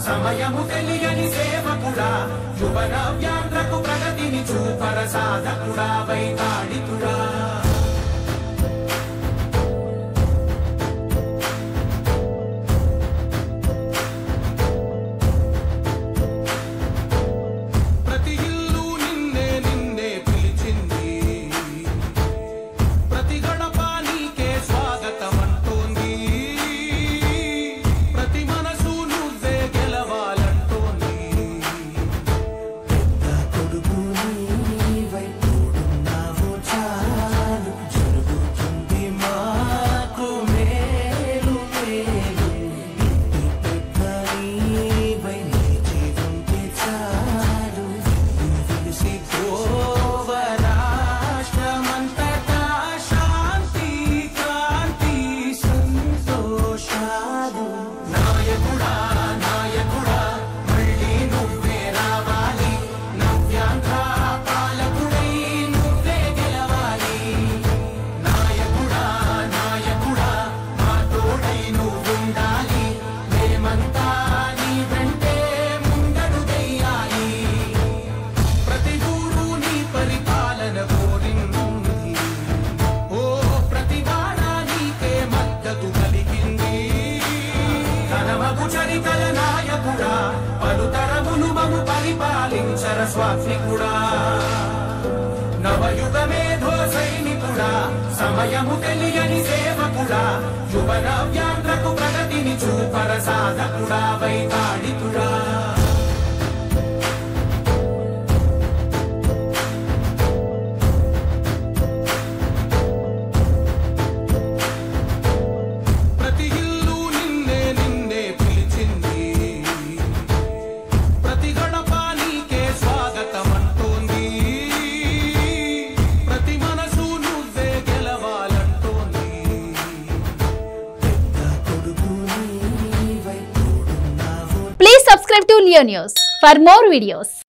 సమయము తెలియని సేవకుడా యువన వ్యాంధ్రకు ప్రగతిని చూపర సాధకుడా వైతాళికుడా ప్రతి ఇల్లు నిన్నే నిన్నే పిలిచింది ప్రతి గడప నీకే స్వాగతం అంటోంది ప్రతి మనసు నువ్వే గెలవాలంటోంది పెద్ద కొడుకు నీవై తోడున్నావు చాలు జరుగుతుంది మాకు మేలు మేలు ఇంటి పెద్ద నీవై నిలిచి ఉంటే చాలు తెలిసి గోవ రాష్ట్రమంతటా శాంతి క్రాంతి సంతోషాలు నాయకుడా నాయకుడా మళ్ళీ నువ్వే రావాలి నవ్యాంధ్ర పాలకుడై నువ్వే గెలవాలి నాయకుడా నాయకుడా మా తోడై నువ్వుండాలి మేమంతా నీ వెంటే ముందడుగెయ్యాలి ప్రతి ఊరు నీ పరిపాలన కోరింది ఓ ప్రతివాడ నీకే మద్దతు కలిగింది ఘనమగు చరితల నాయకుడా పలుతరములు మము పరిపాలించర స్వాత్మికుడా నవయుగ మేధో సైనికుడా సమయము తెలియని సేవకుడా యువన వ్యాంధ్రకు ప్రగతిని చూపర సాధకుడా వైతాళికుడా ప్రతి ఇల్లు నిన్నే నిన్నే పిలిచింది ప్రతి గడప నీకే స్వాగతం అంటోంది ప్రతి మనసు నువ్వే గెలవాలంటోంది పెద్ద కొడుకు నీవై తోడున్నావు. Please subscribe to Leo News for more videos.